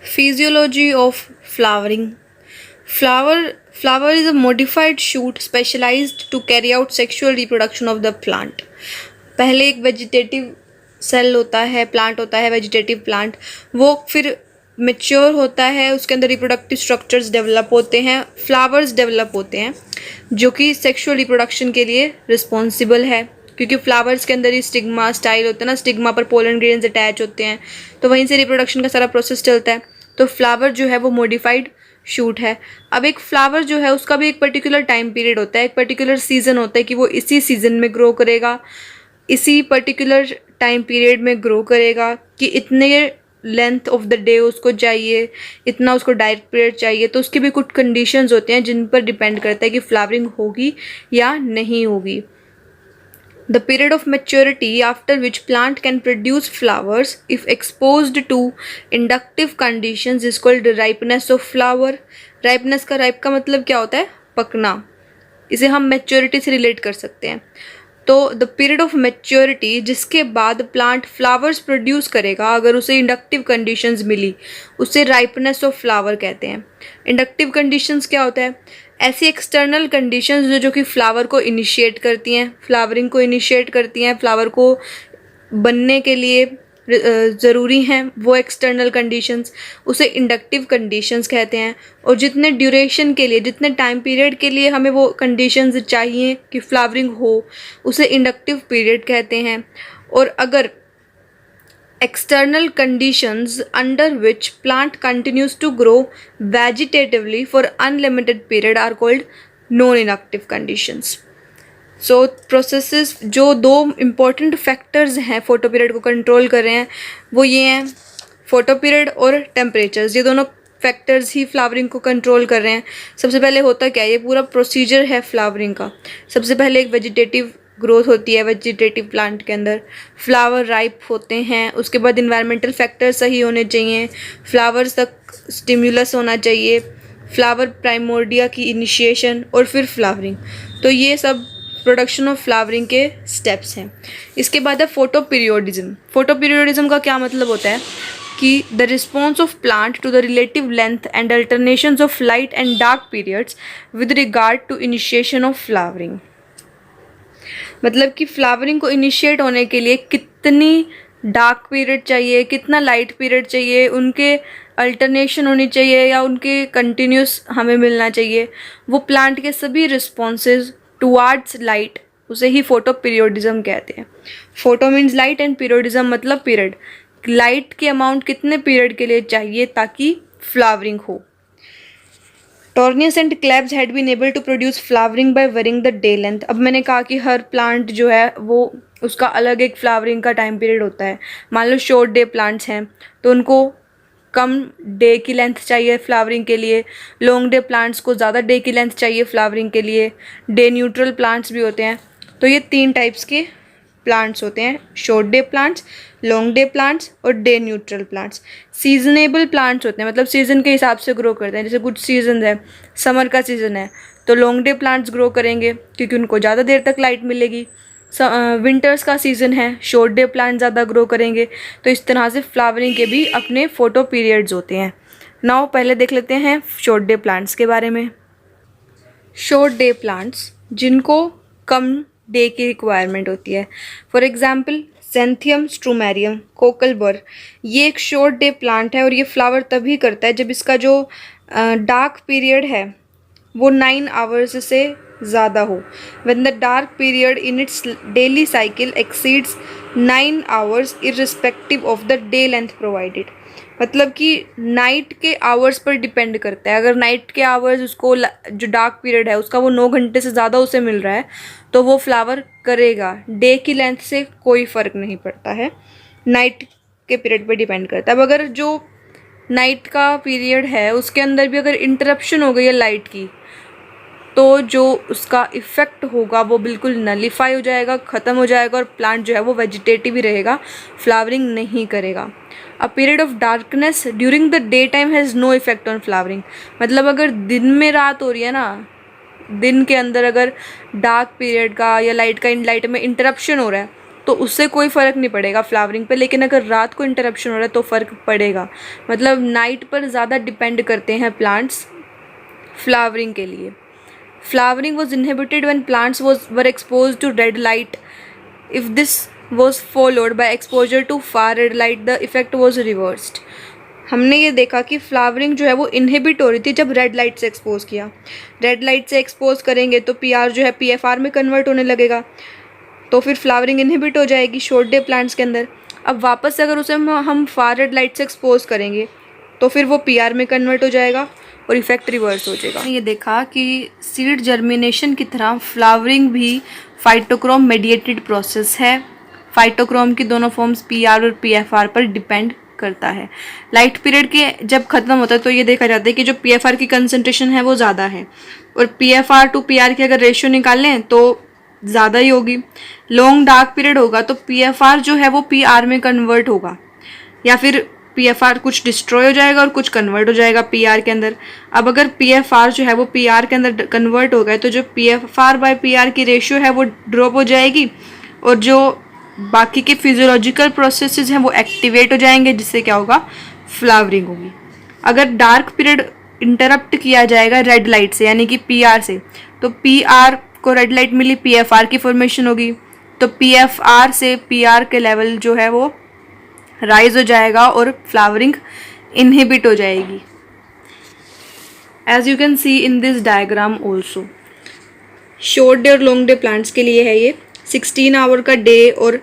Physiology of flowering. Flower is a modified shoot specialized to carry out sexual reproduction of the plant. पहले एक vegetative cell होता है, plant होता है, vegetative plant, वो फिर मेच्योर होता है, उसके अंदर रिप्रोडक्टिव स्ट्रक्चर्स डेवलप होते हैं, फ्लावर्स डेवलप होते हैं जो कि सेक्सुअल रिप्रोडक्शन के लिए रिस्पॉन्सिबल है, क्योंकि फ्लावर्स के अंदर ही स्टिग्मा स्टाइल होता है ना, स्टिग्मा पर पोलन ग्रेन्स अटैच होते हैं, तो वहीं से रिप्रोडक्शन का सारा प्रोसेस चलता है। तो फ्लावर जो है वो मॉडिफाइड शूट है। अब एक फ्लावर जो है उसका भी एक पर्टिकुलर टाइम पीरियड होता है, एक पर्टिकुलर सीज़न होता है कि वो इसी सीज़न में ग्रो करेगा, इसी पर्टिकुलर टाइम पीरियड में ग्रो करेगा, कि इतने लेंथ ऑफ द डे उसको चाहिए, इतना उसको डाइट पीरियड चाहिए। तो उसके भी कुछ कंडीशंस होते हैं जिन पर डिपेंड करता है कि फ्लावरिंग होगी या नहीं होगी। The period of maturity after which plant can produce flowers if exposed to inductive conditions is called ripeness of flower. Ripeness का ripe का मतलब क्या होता है? पकना। इसे हम maturity से relate कर सकते हैं। तो द पीरियड ऑफ मेच्योरिटी जिसके बाद प्लांट फ्लावर्स प्रोड्यूस करेगा, अगर उसे इंडक्टिव कंडीशंस मिली, उसे राइपनेस ऑफ फ्लावर कहते हैं। इंडक्टिव कंडीशंस क्या होता है? ऐसी एक्सटर्नल कंडीशंस जो कि फ्लावर को इनिशिएट करती हैं, फ्लावरिंग को इनिशिएट करती हैं, फ्लावर को बनने के लिए ज़रूरी हैं, वो एक्सटर्नल कंडीशंस, उसे इंडक्टिव कंडीशंस कहते हैं। और जितने ड्यूरेशन के लिए, जितने टाइम पीरियड के लिए हमें वो कंडीशंस चाहिए कि फ्लावरिंग हो, उसे इंडक्टिव पीरियड कहते हैं। और अगर external conditions under which plant continues to grow vegetatively for unlimited period are called non-inductive conditions. So processes जो दो important factors हैं फोटो पीरियड को कंट्रोल कर रहे हैं, वो ये हैं फोटो पीरियड और टेम्परेचर्स। ये दोनों फैक्टर्स ही फ्लावरिंग को कंट्रोल कर रहे हैं। सबसे पहले होता क्या है, ये पूरा प्रोसीजर है फ्लावरिंग का। सबसे पहले एक वेजिटेटिव ग्रोथ होती है वेजिटेटिव प्लांट के अंदर, फ्लावर राइप होते हैं, उसके बाद इन्वायरमेंटल फैक्टर सही होने चाहिए, फ्लावर्स तक स्टिम्युलस होना चाहिए, फ्लावर प्राइमोर्डिया की इनिशिएशन और फिर फ्लावरिंग। तो ये सब प्रोडक्शन ऑफ फ्लावरिंग के स्टेप्स हैं। इसके बाद है फोटो पीरियोडिज्म। फोटो पीरियोडिज्म का क्या मतलब होता है कि the response of plant to the relative length and alternations of light and dark periods with regard to initiation of flowering. मतलब कि फ्लावरिंग को इनिशिएट होने के लिए कितनी डार्क पीरियड चाहिए, कितना लाइट पीरियड चाहिए, उनके अल्टरनेशन होनी चाहिए या उनके कंटिन्यूस हमें मिलना चाहिए, वो प्लांट के सभी रिस्पॉन्सेज टुवार्ड्स लाइट, उसे ही फोटो पीरियोडिज्म कहते हैं। Photo means light and periodism मतलब पीरियड। लाइट के अमाउंट कितने पीरियड के लिए चाहिए ताकि फ्लावरिंग हो। Tournois and Klebs had been able to produce flowering by varying the day length. अब मैंने कहा कि हर प्लांट जो है वो उसका अलग एक फ्लावरिंग का टाइम पीरियड होता है। मान लो शॉर्ट डे प्लांट्स हैं तो उनको कम डे की लेंथ चाहिए फ्लावरिंग के लिए, लॉन्ग डे प्लांट्स को ज़्यादा डे की लेंथ चाहिए फ्लावरिंग के लिए, डे न्यूट्रल प्लांट्स भी होते हैं। तो ये 3 टाइप्स के प्लांट्स होते हैं, short day plants, long day plants और day neutral plants. Seasonable plants होते हैं, मतलब सीज़न के हिसाब से ग्रो करते हैं। जैसे कुछ सीजन है, समर का सीज़न है तो लॉन्ग डे प्लांट्स ग्रो करेंगे क्योंकि उनको ज़्यादा देर तक लाइट मिलेगी। विंटर्स का सीज़न है, शॉर्ट डे प्लांट ज़्यादा ग्रो करेंगे। तो इस तरह से फ्लावरिंग के भी अपने फोटो पीरियड्स होते हैं। नाउ पहले देख लेते हैं शॉर्ट डे प्लांट्स के बारे में। शॉर्ट डे प्लांट्स जिनको कम डे की रिक्वायरमेंट होती है, फॉर एग्जाम्पल सेंथियम स्ट्रूमेरियम कोकलबर, ये एक शॉर्ट डे प्लांट है और ये फ्लावर तभी करता है जब इसका जो डार्क पीरियड है वो 9 आवर्स से ज़्यादा हो। When the dark period in its daily cycle exceeds 9 hours irrespective of the day length provided. मतलब कि नाइट के आवर्स पर डिपेंड करता है। अगर नाइट के आवर्स उसको जो डार्क पीरियड है उसका वो 9 घंटे से ज़्यादा उसे मिल रहा है तो वो फ्लावर करेगा। डे की लेंथ से कोई फ़र्क नहीं पड़ता है, नाइट के पीरियड पर डिपेंड करता है। अब अगर जो नाइट का पीरियड है उसके अंदर भी अगर इंटरप्शन हो गई है लाइट की, तो जो उसका इफ़ेक्ट होगा वो बिल्कुल नलीफाई हो जाएगा, ख़त्म हो जाएगा और प्लांट जो है वो वेजिटेटिव ही रहेगा, फ्लावरिंग नहीं करेगा। A period of darkness during the day time has no effect on flowering. मतलब अगर दिन में रात हो रही है ना, दिन के अंदर अगर डार्क पीरियड का या लाइट में इंटरप्शन हो रहा है तो उससे कोई फ़र्क नहीं पड़ेगा फ्लावरिंग पे, लेकिन अगर रात को इंटरप्शन हो रहा है तो फ़र्क पड़ेगा। मतलब नाइट पर ज़्यादा डिपेंड करते हैं प्लांट्स फ्लावरिंग के लिए। Flowering was inhibited when plants were expose to red light. If this was followed by exposure to far red light the effect was reversed. हमने ये देखा कि फ्लावरिंग जो है वो इनहिबिट हो रही थी जब रेड लाइट से एक्सपोज किया। रेड लाइट से एक्सपोज करेंगे तो पीआर जो है पीएफआर में कन्वर्ट होने लगेगा, तो फिर फ्लावरिंग इनहिबिट हो जाएगी शॉर्ट डे प्लांट्स के अंदर। अब वापस से अगर उसे हम फार रेड लाइट से एक्सपोज करेंगे तो फिर वो पीआर में कन्वर्ट हो जाएगा और इफेक्ट रिवर्स हो जाएगा। ये देखा कि सीड जर्मिनेशन की तरह फ्लावरिंग भी फाइटोक्रोम मेडिएटेड प्रोसेस है। फाइटोक्रोम की दोनों फॉर्म्स पीआर और पीएफआर पर डिपेंड करता है। लाइट पीरियड के जब खत्म होता है तो ये देखा जाता है कि जो पीएफआर की कंसंट्रेशन है वो ज़्यादा है, और पीएफआर टू पीआर की अगर रेशियो निकालें तो ज़्यादा ही होगी। लॉन्ग डार्क पीरियड होगा तो पीएफआर जो है वो पीआर में कन्वर्ट होगा, या फिर पीएफआर कुछ डिस्ट्रॉय हो जाएगा और कुछ कन्वर्ट हो जाएगा पीआर के अंदर। अब अगर पीएफआर जो है वो पीआर के अंदर कन्वर्ट हो गए तो जो पीएफआर बाय पीआर की रेशियो है वो ड्रॉप हो जाएगी, और जो बाकी के फिजियोलॉजिकल प्रोसेसेस हैं वो एक्टिवेट हो जाएंगे, जिससे क्या होगा, फ्लावरिंग होगी। अगर डार्क पीरियड इंटरप्ट किया जाएगा रेड लाइट से यानी कि पीआर से, तो पीआर को रेड लाइट मिली, पीएफआर की फॉर्मेशन होगी, तो पीएफआर से पीआर के लेवल जो है वो राइज हो जाएगा और फ्लावरिंग इनहिबिट हो जाएगी। As you can see in this diagram also. Short day और लॉन्ग डे प्लांट्स के लिए है ये 16 आवर का डे और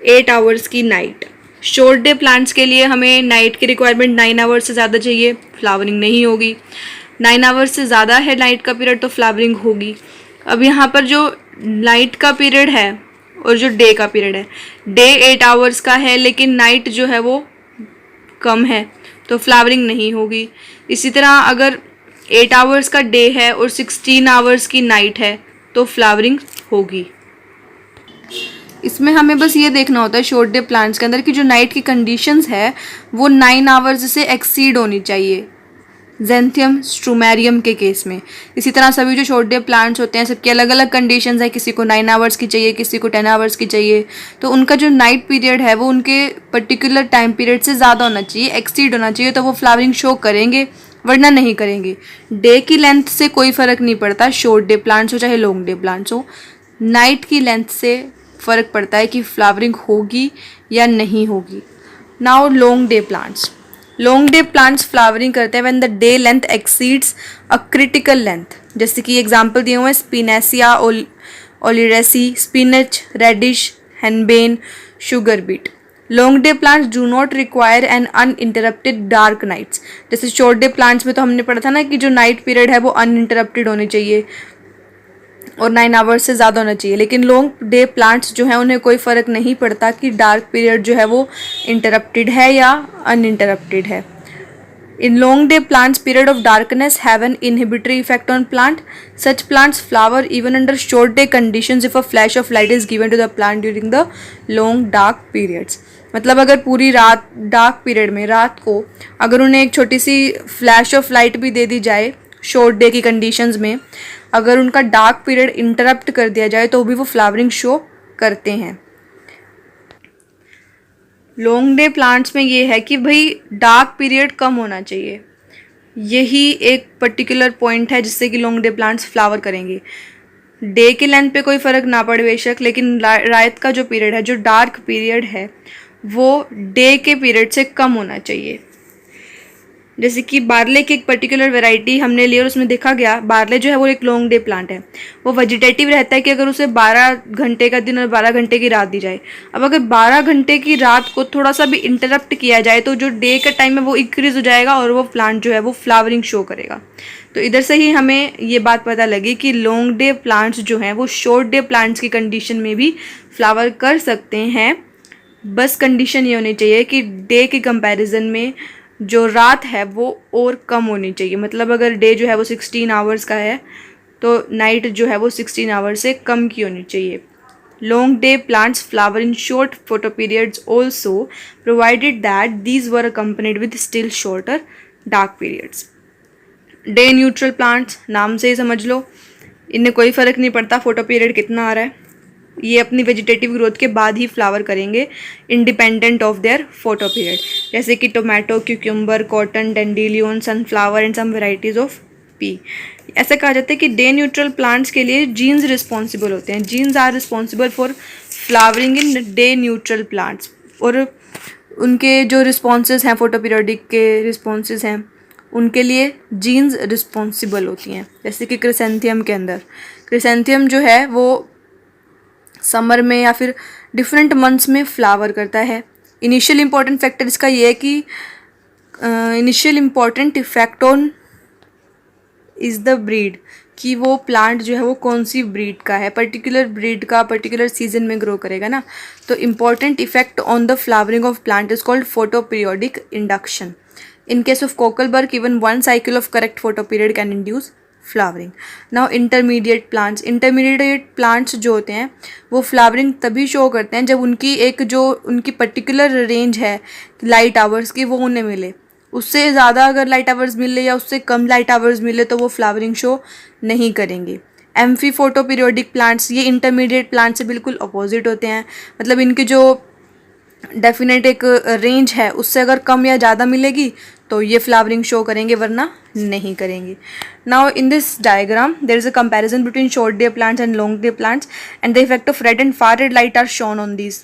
8 आवर्स की नाइट। शॉर्ट डे प्लांट्स के लिए हमें नाइट की रिक्वायरमेंट 9 आवर्स से ज़्यादा चाहिए, फ्लावरिंग नहीं होगी। 9 आवर्स से ज़्यादा है नाइट का पीरियड तो फ्लावरिंग होगी। अब यहाँ पर जो नाइट का पीरियड है और जो डे का पीरियड है, डे 8 आवर्स का है लेकिन नाइट जो है वो कम है तो फ्लावरिंग नहीं होगी। इसी तरह अगर 8 आवर्स का डे है और 16 आवर्स की नाइट है तो फ्लावरिंग होगी। इसमें हमें बस ये देखना होता है शॉर्ट डे प्लांट्स के अंदर कि जो नाइट की कंडीशंस है वो 9 आवर्स से एक्सीड होनी चाहिए जेंथियम स्ट्रोमेरियम के केस में। इसी तरह सभी जो शॉर्ट डे प्लांट्स होते हैं सबकी अलग अलग कंडीशंस है, किसी को 9 आवर्स की चाहिए, किसी को 10 आवर्स की चाहिए, तो उनका जो नाइट पीरियड है वो उनके पर्टिकुलर टाइम पीरियड से ज़्यादा होना चाहिए, एक्सीड होना चाहिए, तो वो फ्लावरिंग शो करेंगे, वरना नहीं करेंगे। डे की लेंथ से कोई फ़र्क नहीं पड़ता, शॉर्ट डे प्लांट्स हो चाहे लॉन्ग डे प्लांट्स हो, नाइट की लेंथ से फ़र्क पड़ता है कि फ्लावरिंग होगी या नहीं होगी। Now long day plants. Long day plants flowering करते हैं when the day length exceeds a critical length. जैसे कि एग्जांपल दिए हुए हैं Spinacia oleracea, spinach, radish, henbane, sugar beet. Long day plants do not require an uninterrupted dark nights. जैसे short day plants में तो हमने पढ़ा था ना कि जो नाइट पीरियड है वो अनइंटरप्टेड होनी चाहिए और 9 आवर्स से ज़्यादा होना चाहिए, लेकिन लॉन्ग डे प्लांट्स जो हैं उन्हें कोई फ़र्क नहीं पड़ता कि डार्क पीरियड जो है वो इंटरप्टेड है या अनइंटरप्टेड है। In long day plants period of darkness have an inhibitory effect on plant. Such plants flower even under short day conditions if a flash of light is given to the plant during the long dark periods. मतलब अगर पूरी रात dark period में रात को अगर उन्हें एक छोटी सी फ्लैश ऑफ लाइट भी दे दी जाए शॉर्ट डे की कंडीशंस में, अगर उनका डार्क पीरियड इंटरप्ट कर दिया जाए तो भी वो फ्लावरिंग शो करते हैं। लॉन्ग डे प्लांट्स में ये है कि भाई डार्क पीरियड कम होना चाहिए, यही एक पर्टिकुलर पॉइंट है जिससे कि लॉन्ग डे प्लांट्स फ्लावर करेंगे। डे के लेंथ पे कोई फ़र्क ना पड़े बेशक, लेकिन रात का जो पीरियड है, जो डार्क पीरियड है, वो डे के पीरियड से कम होना चाहिए। जैसे कि बारले की एक पर्टिकुलर वैरायटी हमने ली और उसमें देखा गया बारले जो है वो एक लॉन्ग डे प्लांट है, वो वेजिटेटिव रहता है कि अगर उसे 12 घंटे का दिन और 12 घंटे की रात दी जाए। अब अगर 12 घंटे की रात को थोड़ा सा भी इंटरप्ट किया जाए तो जो डे का टाइम है वो इंक्रीज हो जाएगा और वो प्लांट जो है वो फ्लावरिंग शो करेगा। तो इधर से ही हमें ये बात पता लगी कि लॉन्ग डे प्लांट्स जो हैं वो शॉर्ट डे प्लांट्स की कंडीशन में भी फ्लावर कर सकते हैं। बस कंडीशन ये होनी चाहिए कि डे के कंपैरिजन में जो रात है वो और कम होनी चाहिए। मतलब अगर डे जो है वो 16 आवर्स का है तो नाइट जो है वो 16 आवर्स से कम की होनी चाहिए। Long day plants flower in short photo periods also provided that these were accompanied with still shorter dark periods. Day neutral plants नाम से ही समझ लो, इनमें कोई फ़र्क नहीं पड़ता फोटो पीरियड कितना आ रहा है। ये अपनी वेजिटेटिव ग्रोथ के बाद ही फ्लावर करेंगे, independent of their photo period. जैसे कि tomato, cucumber, cotton, dandelion, sunflower and some varieties of pea. ऐसा कहा जाता है कि डे न्यूट्रल प्लांट्स के लिए जीन्स रिस्पॉन्सिबल होते हैं। Genes are responsible for flowering in day neutral plants, और उनके जो रिस्पॉन्सेज हैं, फोटो पीरियडिक के रिस्पॉन्सेज हैं, उनके लिए जीन्स रिस्पॉन्सिबल होती हैं। जैसे कि क्रिसेंथियम के अंदर, क्रिसेंथियम जो है वो समर में या फिर डिफरेंट मंथ्स में फ्लावर करता है। इनिशियल इंपॉर्टेंट फैक्टर इसका ये है कि initial important effect on is the breed, कि वो प्लांट जो है वो कौन सी ब्रीड का है, पर्टिकुलर ब्रीड का पर्टिकुलर सीजन में ग्रो करेगा ना। तो important effect on the flowering of plant is called photoperiodic induction. In case of cocklebur, even one cycle of correct photo period can induce flowering. Now intermediate plants जो होते हैं वो flowering तभी show करते हैं जब उनकी एक जो उनकी पर्टिकुलर रेंज है लाइट आवर्स की वो उन्हें मिले। उससे ज़्यादा अगर लाइट आवर्स मिले या उससे कम लाइट आवर्स मिले तो वो फ्लावरिंग शो नहीं करेंगे। एम्फी फोटो पीरियोडिक प्लांट्स ये इंटरमीडिएट प्लांट से बिल्कुल अपोजिट होते हैं। मतलब इनकी जो डेफिनेट एक रेंज है उससे अगर कम या ज़्यादा मिलेगी तो ये फ्लावरिंग शो करेंगे, वरना नहीं करेंगे। Now in this diagram there is a comparison between short day plants and long day plants and the effect of red and far red light are shown on these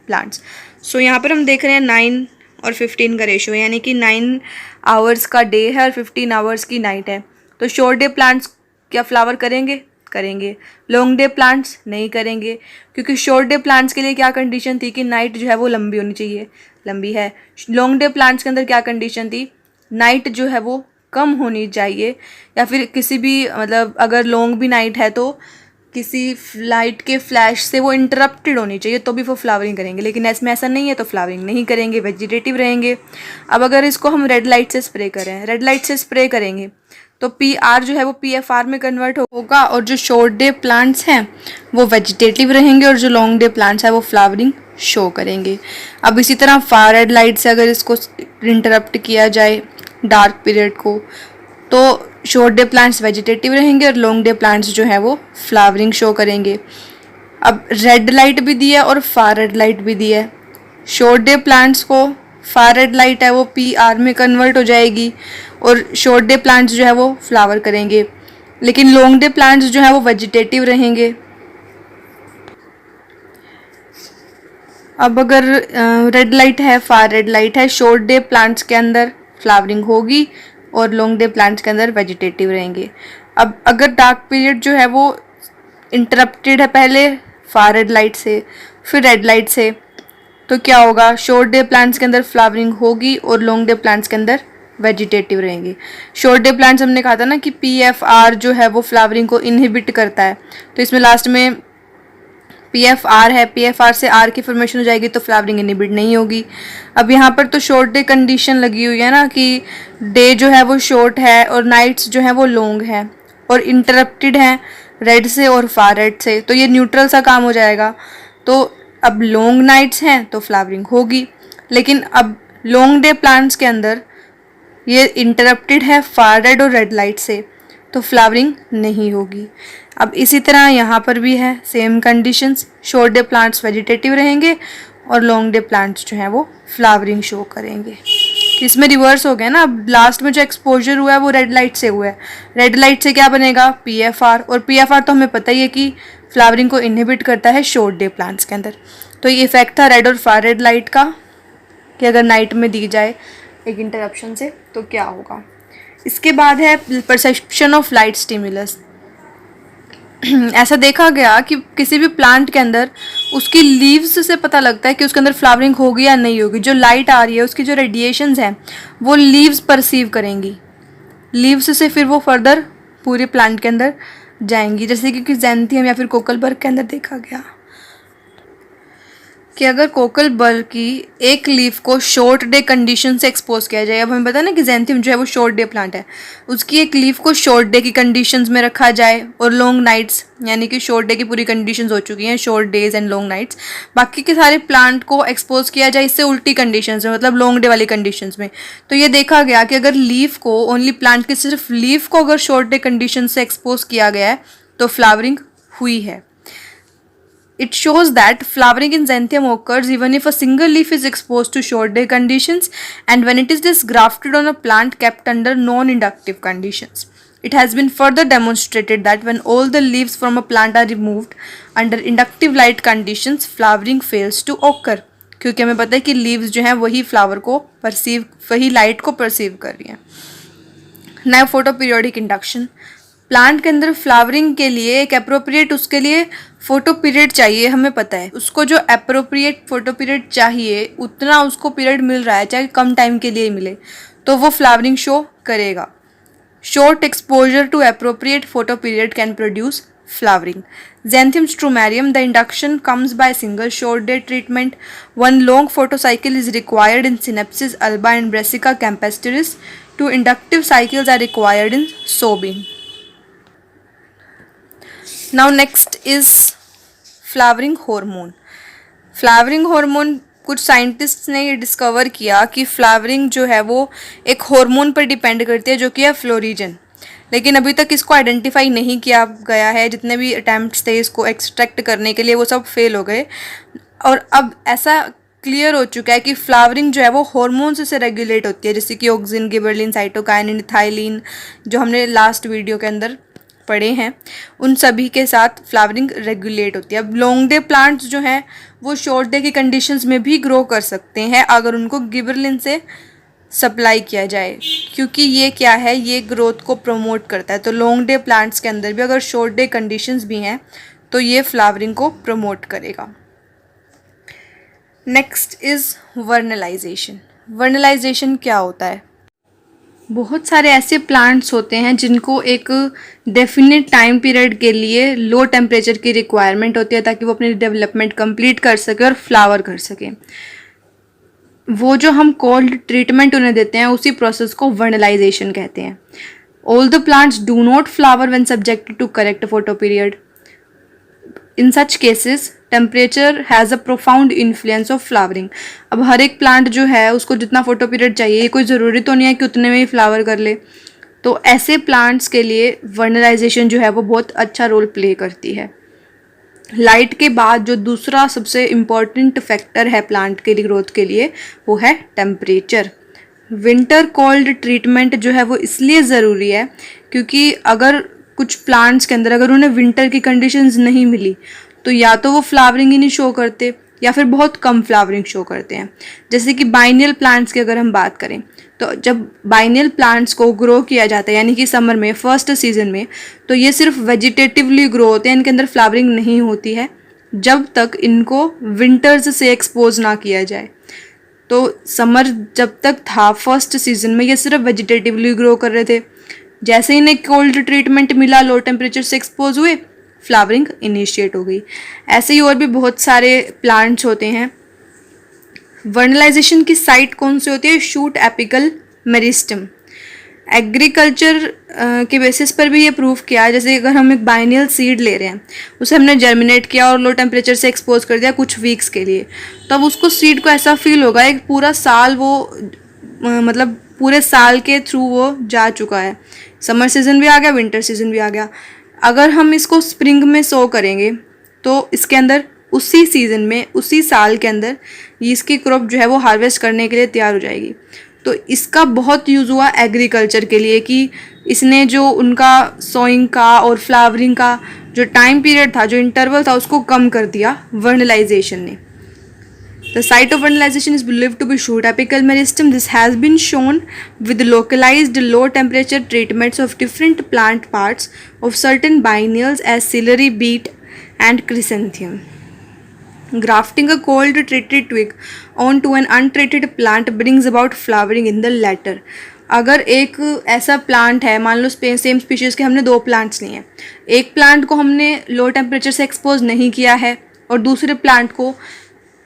plants. So यहाँ पर हम देख रहे हैं 9 और 15 का ratio, यानी कि 9 आवर्स का डे है और 15 आवर्स की नाइट है। तो शॉर्ट डे प्लांट्स क्या फ्लावर करेंगे? करेंगे। लॉन्ग डे प्लांट्स नहीं करेंगे, क्योंकि शॉर्ट डे प्लांट्स के लिए क्या कंडीशन थी कि नाइट जो है वो लंबी होनी चाहिए, लंबी है। लॉन्ग डे प्लांट्स के अंदर क्या कंडीशन थी, नाइट जो है वो कम होनी चाहिए, या फिर किसी भी मतलब अगर लॉन्ग भी नाइट है तो किसी लाइट के फ्लैश से वो इंटरप्टेड होनी चाहिए, तो भी वो फ्लावरिंग करेंगे। लेकिन इसमें ऐसा नहीं है तो फ्लावरिंग नहीं करेंगे, वेजिटेटिव रहेंगे। अब अगर इसको हम रेड लाइट से स्प्रे करें, रेड लाइट से स्प्रे करेंगे तो PR जो है वो PFR में कन्वर्ट होगा, और जो शॉर्ट डे प्लांट्स हैं वो वेजिटेटिव रहेंगे और जो लॉन्ग डे प्लांट्स हैं वो फ्लावरिंग शो करेंगे। अब इसी तरह फार रेड लाइट से अगर इसको इंटरप्ट किया जाए डार्क पीरियड को, तो शॉर्ट डे प्लांट्स वेजिटेटिव रहेंगे और लॉन्ग डे प्लांट्स जो है वो फ्लावरिंग शो करेंगे। अब रेड लाइट भी दी है और फार रेड लाइट भी दी है। शॉर्ट डे प्लांट्स को फार रेड लाइट है वो PR में कन्वर्ट हो जाएगी और शॉर्ट डे प्लांट्स जो है वो फ्लावर करेंगे, लेकिन लॉन्ग डे प्लांट्स जो है वो वेजिटेटिव रहेंगे। अब अगर रेड लाइट है, फार रेड लाइट है, शॉर्ट डे प्लांट्स के अंदर फ्लावरिंग होगी और लॉन्ग डे प्लांट्स के अंदर वेजिटेटिव रहेंगे। अब अगर डार्क पीरियड जो है वो इंटरप्टेड है पहले फार रेड लाइट से फिर रेड लाइट से, तो क्या होगा, शॉर्ट डे प्लांट्स के अंदर फ्लावरिंग होगी और लॉन्ग डे प्लांट्स के अंदर वेजिटेटिव रहेंगे। शॉर्ट डे प्लांट्स हमने कहा था ना कि PFR जो है वो फ्लावरिंग को इनहिबिट करता है, तो इसमें लास्ट में PFR है, PFR से R की फॉर्मेशन हो जाएगी तो फ्लावरिंग इनहिबिट नहीं होगी। अब यहाँ पर तो शॉर्ट डे कंडीशन लगी हुई है ना कि डे जो है वो शॉर्ट है और नाइट्स जो है वो लॉन्ग है और इंटरप्टेड है रेड से और फार रेड से, तो ये न्यूट्रल सा काम हो जाएगा। तो अब लॉन्ग नाइट्स हैं तो फ्लावरिंग होगी, लेकिन अब लॉन्ग डे प्लांट्स के अंदर ये इंटरप्टेड है फार रेड और रेड लाइट से, तो फ्लावरिंग नहीं होगी। अब इसी तरह यहाँ पर भी है same conditions, short day plants vegetative रहेंगे और लॉन्ग डे प्लांट्स जो हैं वो फ्लावरिंग शो करेंगे। इसमें रिवर्स हो गया ना, अब लास्ट में जो एक्सपोजर हुआ है वो रेड लाइट से हुआ है। रेड लाइट से क्या बनेगा, PFR, और PFR तो हमें पता ही है कि फ्लावरिंग को इनहिबिट करता है शॉर्ट डे प्लांट्स के अंदर। तो ये इफेक्ट था रेड और फार रेड लाइट का कि अगर नाइट में दी जाए एक इंटरप्शन से तो क्या होगा। इसके बाद है परसेप्शन ऑफ लाइट स्टिमुलस। ऐसा देखा गया कि किसी भी प्लांट के अंदर उसकी लीव्स से पता लगता है कि उसके अंदर फ्लावरिंग होगी या नहीं होगी। जो लाइट आ रही है उसकी जो रेडिएशंस हैं वो लीव्स परसीव करेंगी, लीव्स से फिर वो फर्दर पूरे प्लांट के अंदर जाएंगी। जैसे कि क्रिसेंथियम या फिर कोकलबर्ग के अंदर देखा गया कि अगर कोकलबर्ग की एक लीफ को शॉर्ट डे कंडीशन से एक्सपोज किया जाए, अब हमें पता है ना कि क्रिसेंथियम जो है वो शॉर्ट डे प्लांट है, उसकी एक लीफ को शॉर्ट डे की कंडीशंस में रखा जाए और लॉन्ग नाइट्स, यानी कि शॉर्ट डे की पूरी कंडीशंस हो चुकी हैं, short days and long nights, बाकी के सारे प्लांट को एक्सपोज किया जाए इससे उल्टी कंडीशंस में, मतलब लॉन्ग डे वाली कंडीशंस में, तो ये देखा गया कि अगर लीफ को, ओनली प्लांट की सिर्फ लीफ को अगर शॉर्ट डे कंडीशन से एक्सपोज किया गया है तो फ्लावरिंग हुई है। It shows that flowering in Xanthium occurs even if a single leaf is exposed to short day conditions and when it is just grafted on a plant kept under non-inductive conditions. It has been further demonstrated that when all the leaves from a plant are removed under inductive light conditions, flowering fails to occur. क्योंकि हमें पता है कि leaves जो हैं वही flower को perceive, वही लाइट को परसीव कर रही हैं. Now photo periodic induction. Plant के अंदर फ्लावरिंग के लिए एक अप्रोप्रिएट उसके लिए फोटो पीरियड चाहिए, हमें पता है. उसको जो अप्रोप्रिएट फोटो पीरियड चाहिए उतना उसको पीरियड मिल रहा है, चाहे कम टाइम के लिए मिले, तो वो फ्लावरिंग शो करेगा. Short exposure to appropriate photo period can produce flowering. Xanthium strumarium, the induction comes by single short day treatment. One long photocycle is required in Synapsis alba and Brassica campestris. Two inductive cycles are required in Sobean. Now next is flowering hormone. Flowering hormone कुछ scientist ने ये discover किया कि flowering जो है वो एक hormone पर डिपेंड करती है जो कि है फ्लोरिजन. लेकिन अभी तक इसको आइडेंटिफाई नहीं किया गया है. जितने भी अटैम्प्ट्स थे इसको एक्सट्रैक्ट करने के लिए वो सब फेल हो गए. और अब ऐसा क्लियर हो चुका है कि फ्लावरिंग जो है वो हार्मोन से रेगुलेट होती है, जैसे कि ऑक्सिन, गिबरलिन, साइटोकाइनिन, इथाइलिन, जो हमने लास्ट वीडियो के अंदर पढ़े हैं, उन सभी के साथ फ्लावरिंग रेगुलेट होती है. अब लॉन्ग डे प्लांट्स जो हैं वो शॉर्ट डे की कंडीशंस में भी ग्रो कर सकते हैं अगर उनको गिबरलिन से सप्लाई किया जाए, क्योंकि ये क्या है, ये ग्रोथ को प्रमोट करता है. तो लॉन्ग डे प्लांट्स के अंदर भी अगर शॉर्ट डे कंडीशंस भी हैं तो ये फ्लावरिंग को प्रमोट करेगा. Next is vernalization. वर्नलाइजेशन क्या होता है? बहुत सारे ऐसे प्लांट्स होते हैं जिनको एक डेफिनेट टाइम पीरियड के लिए लो टेम्परेचर की रिक्वायरमेंट होती है ताकि वो अपनी डेवलपमेंट कंप्लीट कर सके और फ्लावर कर सके. वो जो हम कोल्ड ट्रीटमेंट उन्हें देते हैं उसी प्रोसेस को वर्नलाइजेशन कहते हैं. All the plants do not flower when subjected to correct photo period. In such cases temperature has a profound influence of flowering. अब हर एक प्लांट जो है उसको जितना फोटो पीरियड चाहिए, कोई ज़रूरी तो नहीं है कि उतने में ही फ्लावर कर ले. तो ऐसे प्लांट्स के लिए वर्नलाइजेशन जो है वो बहुत अच्छा रोल प्ले करती है. लाइट के बाद जो दूसरा सबसे इम्पॉर्टेंट फैक्टर है प्लांट के ग्रोथ के लिए वो है टेम्परेचर. विंटर कोल्ड ट्रीटमेंट जो है वो इसलिए ज़रूरी है क्योंकि अगर कुछ प्लांट्स के अंदर अगर उन्हें विंटर की कंडीशंस नहीं मिली तो या तो वो फ्लावरिंग ही नहीं शो करते या फिर बहुत कम फ्लावरिंग शो करते हैं. जैसे कि बाइनियल प्लांट्स की अगर हम बात करें तो जब बाइनियल प्लांट्स को ग्रो किया जाता है यानी कि समर में फर्स्ट सीजन में, तो ये सिर्फ वेजिटेटिवली ग्रो होते हैं, इनके अंदर फ्लावरिंग नहीं होती है जब तक इनको विंटर्स से एक्सपोज ना किया जाए. तो समर जब तक था फर्स्ट सीजन में ये सिर्फ वेजिटेटिवली ग्रो कर रहे थे. जैसे ही इन्हें कोल्ड ट्रीटमेंट मिला, लो टेम्परेचर से एक्सपोज हुए, फ्लावरिंग इनिशिएट हो गई. ऐसे ही और भी बहुत सारे प्लांट्स होते हैं. वर्नलाइजेशन की साइट कौन सी होती है? Shoot apical meristem. एग्रीकल्चर के बेसिस पर भी ये प्रूव किया. जैसे अगर हम एक बाइनियल सीड ले रहे हैं, उसे हमने जर्मिनेट किया और लो टेम्परेचर से एक्सपोज कर दिया कुछ वीक्स के लिए, तब उसको सीड को ऐसा फील होगा एक पूरा साल वो मतलब पूरे साल के थ्रू वो जा चुका है. समर सीज़न भी आ गया, विंटर सीज़न भी आ गया. अगर हम इसको स्प्रिंग में सो करेंगे तो इसके अंदर उसी सीज़न में उसी साल के अंदर इसकी क्रॉप जो है वो हार्वेस्ट करने के लिए तैयार हो जाएगी. तो इसका बहुत यूज़ हुआ एग्रीकल्चर के लिए कि इसने जो उनका सोइंग का और फ्लावरिंग का जो टाइम पीरियड था, जो इंटरवल था, उसको कम कर दिया वर्नलाइजेशन ने. The site of vernalization is believed to be shoot apical meristem. This has been shown with localized low temperature treatments of different plant parts of certain biennials as celery, beet and chrysanthemum. Grafting a cold treated twig onto an untreated plant brings about flowering in the latter. अगर एक ऐसा plant है, मान लो same species के हमने दो plants लिए हैं, एक प्लांट को हमने लो टेम्परेचर से एक्सपोज नहीं किया है और दूसरे प्लांट को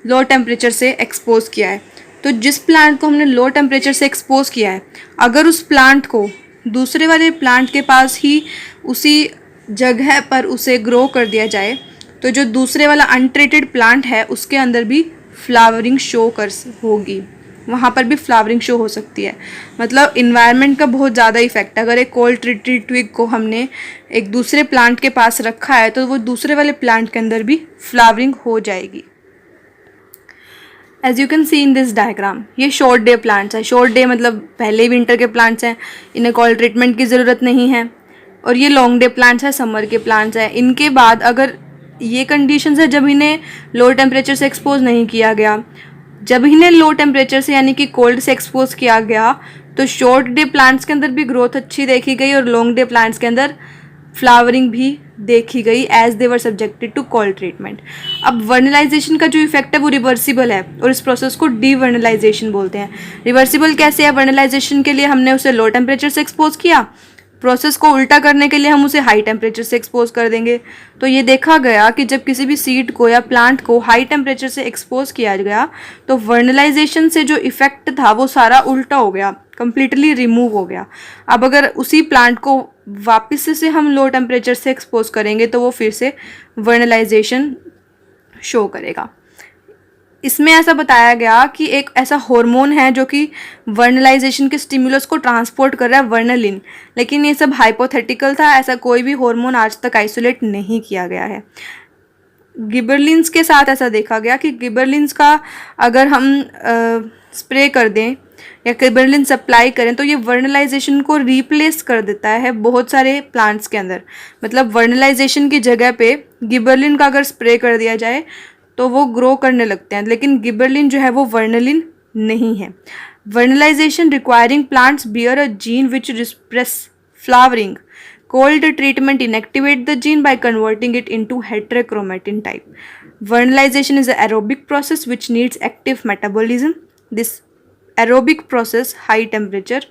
लो टेम्परेचर से एक्सपोज किया है, तो जिस प्लांट को हमने लो टेम्परेचर से एक्सपोज किया है अगर उस प्लांट को दूसरे वाले प्लांट के पास ही उसी जगह पर उसे ग्रो कर दिया जाए तो जो दूसरे वाला अनट्रीटेड प्लांट है उसके अंदर भी फ्लावरिंग शो कर होगी. वहाँ पर भी फ्लावरिंग शो हो सकती है। मतलब इन्वायरमेंट का बहुत ज़्यादा इफेक्ट है। अगर एक कोल्ड ट्रीटेड ट्विग को हमने एक दूसरे प्लांट के पास रखा है तो वो दूसरे वाले प्लांट के अंदर भी फ्लावरिंग हो जाएगी। As you can see in this diagram, ये शॉर्ट डे प्लांट्स हैं। शॉर्ट डे मतलब पहले विंटर के प्लांट्स हैं, इन्हें कोल्ड ट्रीटमेंट की ज़रूरत नहीं है। और ये लॉन्ग डे प्लांट्स हैं, समर के प्लांट्स हैं। इनके बाद अगर ये कंडीशंस है जब इन्हें लो टेम्परेचर से एक्सपोज नहीं किया गया, जब इन्हें लो टेम्परेचर से यानी कि कोल्ड से एक्सपोज किया गया तो शॉर्ट डे प्लांट्स के अंदर भी ग्रोथ अच्छी देखी गई और लॉन्ग डे प्लांट्स के अंदर फ्लावरिंग भी देखी गई as they were subjected to cold treatment. अब वर्नलाइजेशन का जो इफेक्ट है वो रिवर्सिबल है और इस प्रोसेस को डीवर्नलाइजेशन बोलते हैं। रिवर्सिबल कैसे है? वर्नलाइजेशन के लिए हमने उसे लो टेम्परेचर से एक्सपोज किया, प्रोसेस को उल्टा करने के लिए हम उसे हाई टेम्परेचर से एक्सपोज कर देंगे। तो ये देखा गया कि जब किसी भी सीड को या प्लांट को हाई टेम्परेचर से एक्सपोज किया गया तो वर्नलाइजेशन से जो इफेक्ट था वो सारा उल्टा हो गया, कंप्लीटली रिमूव हो गया। अब अगर उसी प्लांट को वापस से हम लो टेम्परेचर से एक्सपोज करेंगे तो वो फिर से वर्नलाइजेशन शो करेगा। इसमें ऐसा बताया गया कि एक ऐसा हार्मोन है जो कि वर्नलाइजेशन के स्टिमुलस को ट्रांसपोर्ट कर रहा है, वर्नलिन। लेकिन ये सब हाइपोथेटिकल था, ऐसा कोई भी हार्मोन आज तक आइसोलेट नहीं किया गया है। गिबरलिन्स के साथ ऐसा देखा गया कि गिबरलिन्स का अगर हम स्प्रे कर दें या गिबरलिन सप्लाई करें तो ये वर्नलाइजेशन को रिप्लेस कर देता है बहुत सारे प्लांट्स के अंदर। मतलब वर्नलाइजेशन की जगह पे गिबरलिन का अगर स्प्रे कर दिया जाए तो वो ग्रो करने लगते हैं, लेकिन गिबरलिन जो है वो वर्नलिन नहीं है। Vernalization requiring plants bear a gene which repress flowering. Cold treatment inactivate the gene by converting it into heterochromatin type. Vernalization is an aerobic process which needs active metabolism. This aerobic process high temperature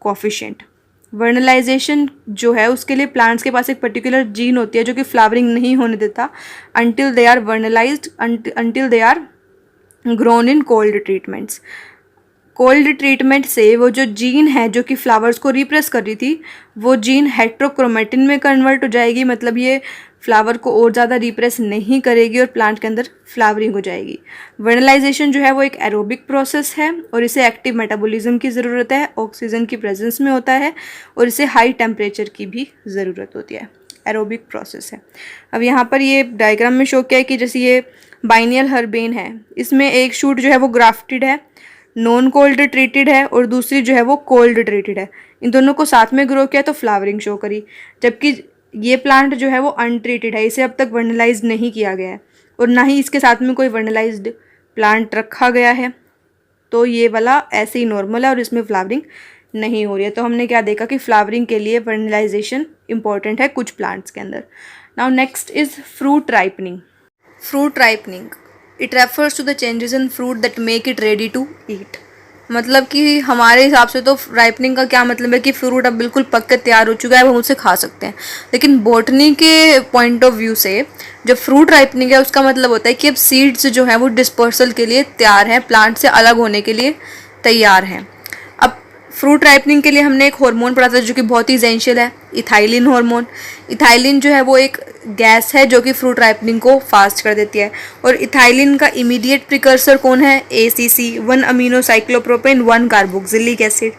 coefficient. Vernalization जो है उसके लिए plants के पास एक particular gene होती है जो कि फ्लावरिंग नहीं होने देता until they are वर्नलाइज्ड, until they are grown in cold treatments. Cold treatment से वो जो जीन है जो कि फ्लावर्स को रिप्रेस कर रही थी वो जीन हेट्रोक्रोमेटिन में कन्वर्ट हो जाएगी। मतलब ये फ्लावर को और ज़्यादा रिप्रेस नहीं करेगी और प्लांट के अंदर फ्लावरिंग हो जाएगी। वर्नलाइजेशन जो है वो एक एरोबिक प्रोसेस है और इसे एक्टिव मेटाबॉलिज्म की ज़रूरत है, ऑक्सीजन की प्रेजेंस में होता है और इसे हाई टेम्परेचर की भी ज़रूरत होती है। एरोबिक प्रोसेस है। अब यहाँ पर ये डायग्राम में शो किया है कि जैसे ये बाइनियल हर्बेन है, इसमें एक शूट जो है वो ग्राफ्टेड है, नॉन कोल्ड ट्रीटेड है और दूसरी जो है वो कोल्ड ट्रीटेड है। इन दोनों को साथ में ग्रो किया तो फ्लावरिंग शो करी। जबकि ये प्लांट जो है वो अनट्रीटेड है, इसे अब तक वर्नलाइज नहीं किया गया है और ना ही इसके साथ में कोई वर्नलाइज्ड प्लांट रखा गया है। तो ये वाला ऐसे ही नॉर्मल है और इसमें फ्लावरिंग नहीं हो रही है। तो हमने क्या देखा कि फ्लावरिंग के लिए वर्नलाइजेशन इंपॉर्टेंट है कुछ प्लांट्स के अंदर। Now next is fruit ripening. Fruit ripening it refers to the changes in fruit that make it ready to eat. मतलब कि हमारे हिसाब से तो राइपनिंग का क्या मतलब है कि फ्रूट अब बिल्कुल पक के तैयार हो चुका है, हम उसे खा सकते हैं। लेकिन बॉटनी के पॉइंट ऑफ व्यू से जब फ्रूट राइपनिंग है उसका मतलब होता है कि अब सीड्स जो हैं वो डिस्पर्सल के लिए तैयार हैं, प्लांट से अलग होने के लिए तैयार हैं। अब फ्रूट राइपनिंग के लिए हमने एक हार्मोन पढ़ा था जो कि बहुत ही एसेंशियल है, इथाइलिन हार्मोन। इथाइलिन जो है वो एक गैस है जो कि फ्रूट राइपनिंग को फास्ट कर देती है और इथाइलिन का इमीडिएट प्रिकर्सर कौन है? ACC 1 amino cyclopropane 1 carboxylic acid.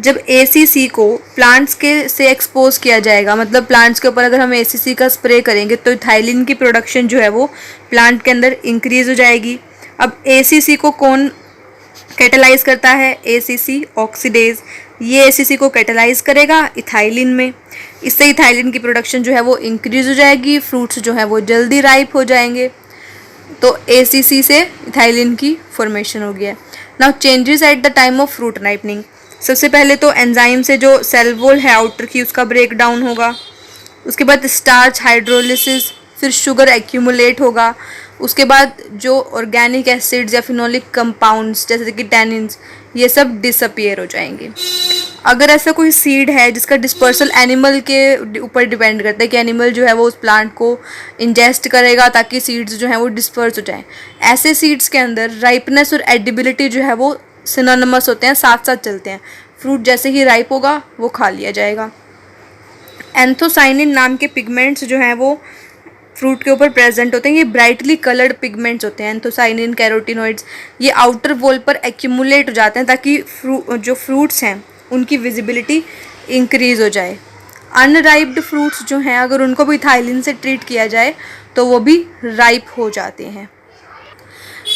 जब ACC को प्लांट्स के से एक्सपोज किया जाएगा, मतलब प्लांट्स के ऊपर अगर हम ACC का स्प्रे करेंगे तो इथाइलिन की प्रोडक्शन जो है वो प्लांट के अंदर इंक्रीज हो जाएगी। अब ACC को कौन कैटेलाइज करता है? ACC oxidase. ये ACC को कैटेलाइज करेगा इथाइलिन में, इससे इथाइलिन की प्रोडक्शन जो है वो इंक्रीज हो जाएगी, फ्रूट्स जो है वो जल्दी राइप हो जाएंगे। तो ACC से इथाइलिन की फॉर्मेशन हो गया है। Now changes at the time of fruit ripening. सबसे पहले तो एंजाइम से जो सेल वॉल है आउटर की उसका ब्रेक डाउन होगा, उसके बाद स्टार्च हाइड्रोलिसिस, फिर शुगर एक्यूमुलेट होगा, उसके बाद जो ऑर्गेनिक एसिड्स या फिनोलिक कंपाउंड्स जैसे कि टैनिन्स ये सब डिसअपियर हो जाएंगे। अगर ऐसा कोई सीड है जिसका डिस्पर्सल एनिमल के ऊपर डिपेंड करता है कि एनिमल जो है वो उस प्लांट को इंजेस्ट करेगा ताकि सीड्स जो हैं वो डिस्पर्स हो जाएं, ऐसे सीड्स के अंदर राइपनेस और एडिबिलिटी जो है वो सिनोनिमस होते हैं, साथ साथ चलते हैं। फ्रूट जैसे ही राइप होगा वो खा लिया जाएगा। एंथोसाइनिन नाम के पिगमेंट्स जो हैं वो फ्रूट के ऊपर प्रेजेंट होते हैं, ये ब्राइटली कलर्ड पिगमेंट्स होते हैं एंथोसाइनिन, कैरोटिनॉइड्स। ये आउटर वॉल पर एक्यूमुलेट हो जाते हैं ताकि जो फ्रूट्स हैं उनकी विजिबिलिटी इंक्रीज हो जाए। अनराइप्ड फ्रूट्स जो हैं अगर उनको भी इथाइलिन से ट्रीट किया जाए तो वो भी राइप हो जाते हैं।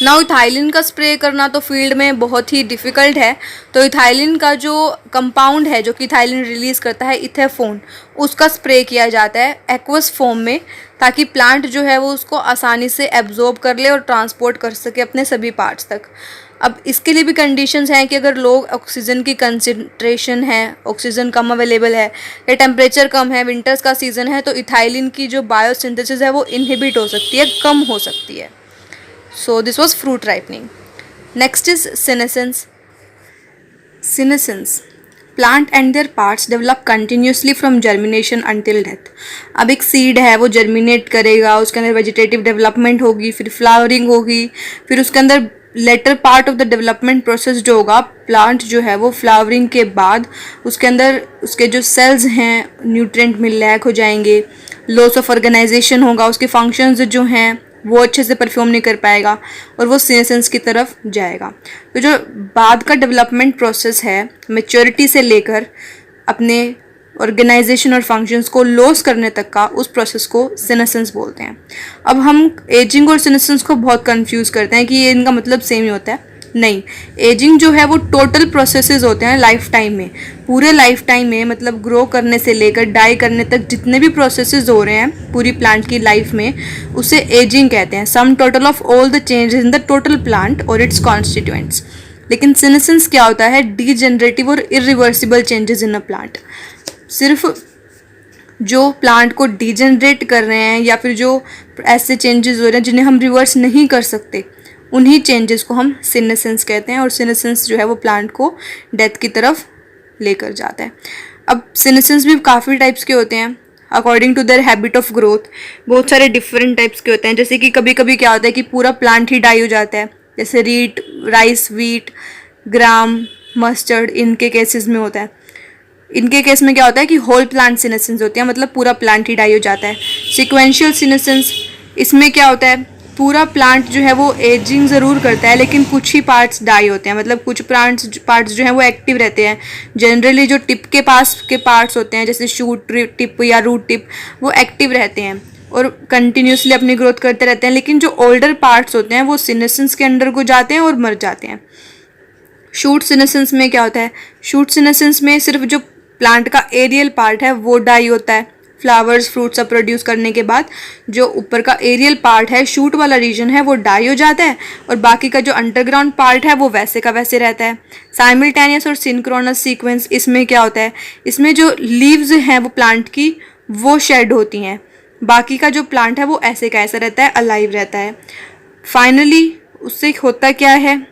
नाउ इथाइलिन का स्प्रे करना तो फील्ड में बहुत ही डिफ़िकल्ट है, तो इथाइलिन का जो कंपाउंड है जो कि इथाइलिन रिलीज़ करता है इथेफोन, उसका स्प्रे किया जाता है एक्वस फॉर्म में ताकि प्लांट जो है वो उसको आसानी से एब्जॉर्ब कर ले और ट्रांसपोर्ट कर सके अपने सभी पार्ट्स तक। अब इसके लिए भी कंडीशंस हैं कि अगर लोग ऑक्सीजन की कंसंट्रेशन है, ऑक्सीजन कम अवेलेबल है या टेम्परेचर कम है, विंटर्स का सीज़न है, तो इथाइलिन की जो बायोसिंथेसिस है वो इनहिबिट हो सकती है, कम हो सकती है। So this was fruit ripening. Next is senescence. Senescence. Plant and their parts develop continuously from germination until death. अब एक सीड है वो जर्मिनेट करेगा, उसके अंदर वेजिटेटिव डेवलपमेंट होगी, फिर फ्लावरिंग होगी, फिर उसके अंदर later part of the development process जो होगा, प्लांट जो है वो फ्लावरिंग के बाद उसके अंदर उसके जो सेल्स हैं न्यूट्रिएंट में लैक हो जाएंगे, लॉस ऑफ ऑर्गेनाइजेशन होगा, उसके फंक्शंस जो हैं वो अच्छे से परफॉर्म नहीं कर पाएगा और वो सीनेसेंस की तरफ जाएगा। तो जो बाद का डेवलपमेंट प्रोसेस है मैच्योरिटी से लेकर अपने ऑर्गेनाइजेशन और फंक्शंस को लॉस करने तक का, उस प्रोसेस को सीनेसेंस बोलते हैं। अब हम एजिंग और सीनेसेंस को बहुत कंफ्यूज करते हैं कि ये इनका मतलब सेम ही होता है। नहीं, एजिंग जो है वो टोटल प्रोसेसेस होते हैं लाइफ टाइम में, पूरे लाइफ टाइम में, मतलब ग्रो करने से लेकर डाई करने तक जितने भी प्रोसेसेस हो रहे हैं पूरी प्लांट की लाइफ में, उसे एजिंग कहते हैं। Sum total of all the changes in the total plant और इट्स कॉन्स्टिट्यूएंट्स। लेकिन सीनेसेंस क्या होता है? डीजेनरेटिव और irreversible changes in a plant. सिर्फ जो प्लांट को डीजेनरेट कर रहे हैं या फिर जो ऐसे चेंजेस हो रहे हैं जिन्हें हम रिवर्स नहीं कर सकते, उन्हीं चेंजेस को हम सीनेसेंस कहते हैं। और सीनेसेंस जो है वो प्लांट को डेथ की तरफ लेकर जाता है। अब सीनेसेंस भी काफ़ी टाइप्स के होते हैं according to their habit of growth. बहुत सारे डिफरेंट टाइप्स के होते हैं, जैसे कि कभी कभी क्या होता है कि पूरा प्लांट ही डाई हो जाता है, जैसे रीट, राइस, वीट, ग्राम, मस्टर्ड, इनके केसेस में होता है। इनके केस में क्या होता है कि होल प्लांट सीनेसेंस होती है, मतलब पूरा प्लांट ही डाई हो जाता है। सिक्वेंशियल सीनेसेंस, इसमें क्या होता है पूरा प्लांट जो है वो एजिंग ज़रूर करता है लेकिन कुछ ही पार्ट्स डाई होते हैं, मतलब कुछ पार्ट्स जो हैं वो एक्टिव रहते हैं। जनरली जो टिप के पास के पार्ट्स होते हैं जैसे शूट टिप या रूट टिप, वो एक्टिव रहते हैं और कंटिन्यूसली अपनी ग्रोथ करते रहते हैं। लेकिन जो ओल्डर पार्ट्स होते हैं वो सीनेसेंस के अंडर को जाते हैं और मर जाते हैं। शूट सीनेसेंस में क्या होता है? शूट सीनेसेंस में सिर्फ जो प्लांट का एरियल पार्ट है वो डाई होता है। फ्लावर्स, फ्रूट्स सब प्रोड्यूस करने के बाद जो ऊपर का एरियल पार्ट है, शूट वाला रीजन है, वो डाई हो जाता है और बाकी का जो अंडरग्राउंड पार्ट है वो वैसे का वैसे रहता है। साइमल्टेनियस और सिंक्रोनस सीक्वेंस, इसमें क्या होता है? इसमें जो लीव्स हैं वो प्लांट की वो शेड होती हैं, बाकी का जो प्लांट है वो ऐसे का ऐसा रहता है, अलाइव रहता है। फाइनली उससे होता क्या है?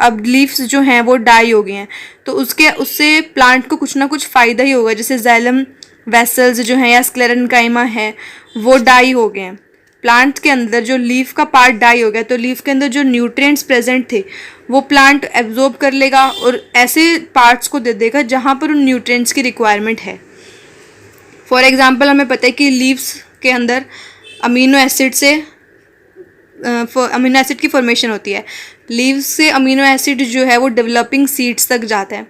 अब लीव्स जो हैं वो डाई हो गए हैं तो उससे प्लांट को कुछ ना कुछ फ़ायदा ही होगा, जैसे जाइलम वेसल्स जो हैं या स्क्लेरेन्काइमा है वो डाई हो गए हैं। प्लांट के अंदर जो लीफ का पार्ट डाई हो गया तो लीफ के अंदर जो न्यूट्रिएंट्स प्रेजेंट थे वो प्लांट एब्जॉर्ब कर लेगा और ऐसे पार्ट्स को दे देगा जहाँ पर उन न्यूट्रिएंट्स की रिक्वायरमेंट है। फॉर एग्जांपल हमें पता है कि लीव्स के अंदर अमीनो एसिड की फॉर्मेशन होती है। लीव्स से अमीनो एसिड जो है वो डेवलपिंग सीड्स तक जाता है।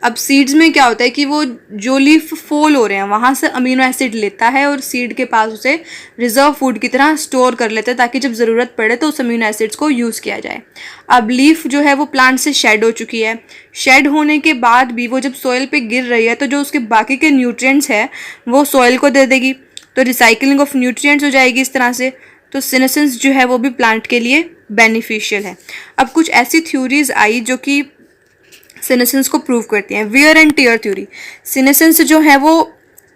अब सीड्स में क्या होता है कि वो जो लीफ फॉल हो रहे हैं वहाँ से अमीनो एसिड लेता है और सीड के पास उसे रिजर्व फूड की तरह स्टोर कर लेता है ताकि जब ज़रूरत पड़े तो उस अमीनो एसिड्स को यूज़ किया जाए। अब लीफ जो है वो प्लांट से शेड हो चुकी है। शेड होने के बाद भी वो जब सॉइल पे गिर रही है तो जो उसके बाकी के न्यूट्रिएंट्स है वो सॉइल को दे देगी, तो रिसाइकलिंग ऑफ न्यूट्रिएंट्स हो जाएगी इस तरह से। तो सीनेसेंस जो है वो भी प्लांट के लिए बेनिफिशियल है। अब कुछ ऐसी थ्योरीज आई जो कि सीनेसेंस को प्रूव करती हैं। Wear and tear theory, senescence जो है वो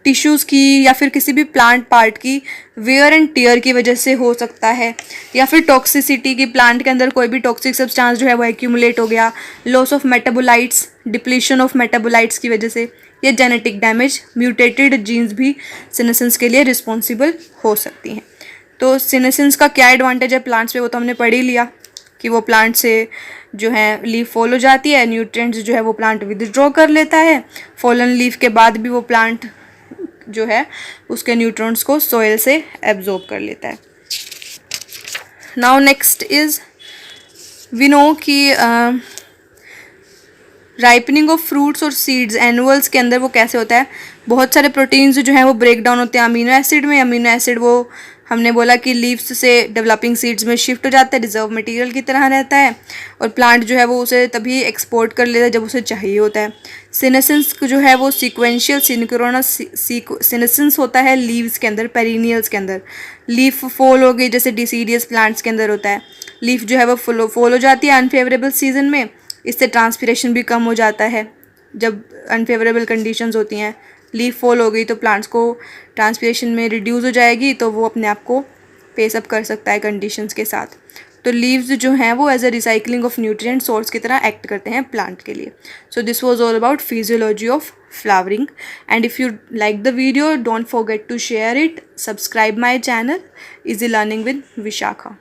टिश्यूज़ की या फिर किसी भी प्लांट पार्ट की वियर एंड टियर की वजह से हो सकता है, या फिर टॉक्सिसिटी की, प्लांट के अंदर कोई भी टॉक्सिक सब्सटेंस जो है वो एक्यूमुलेट हो गया, loss of metabolites, depletion of metabolites की वजह से, या जेनेटिक डैमेज, म्यूटेटेड जीन्स भी सीनेसेंस के लिए रिस्पॉन्सिबल हो सकती हैं। तो सीनेसेंस का क्या एडवांटेज है प्लांट्स पे वो तो हमने पढ़ ही लिया कि वो प्लांट से जो है लीफ फॉल हो जाती है, न्यूट्रिएंट्स जो है वो प्लांट विदड्रॉ कर लेता है, फॉलन लीफ के बाद भी वो प्लांट जो है उसके न्यूट्रॉन्स को सॉइल से एब्जॉर्ब कर लेता है। Now next is we know कि राइपनिंग ऑफ फ्रूट्स और सीड्स एनुअल्स के अंदर वो कैसे होता है, बहुत सारे प्रोटीन्स जो हैं वो ब्रेक डाउन होते हैं अमीनो एसिड में। अमीनो एसिड वो हमने बोला कि लीव्स से डेवलपिंग सीड्स में शिफ्ट हो जाता है, रिजर्व मटेरियल की तरह रहता है, और प्लांट जो है वो उसे तभी एक्सपोर्ट कर लेता है जब उसे चाहिए होता है। सीनेसेंस जो है वो सीक्वेंशियल सिंक्रोनस सीनेसेंस होता है लीव्स के अंदर, पेरिनियल्स के अंदर। लीफ फॉल हो गई जैसे डिसीडियस प्लांट्स के अंदर होता है, लीफ जो है वो फॉल हो जाती है अनफेवरेबल सीजन में। इससे ट्रांसपिरेशन भी कम हो जाता है जब अनफेवरेबल कंडीशंस होती हैं। लीफ फॉल हो गई तो प्लांट्स को ट्रांसपिरेशन में रिड्यूस हो जाएगी, तो वो अपने आप को पेस अप कर सकता है कंडीशंस के साथ। तो लीव्स जो हैं वो as a recycling of nutrient source की तरह एक्ट करते हैं प्लांट के लिए। So this was all about physiology of flowering, and if you like the video don't forget to share it, subscribe my channel easy learning with Vishakha.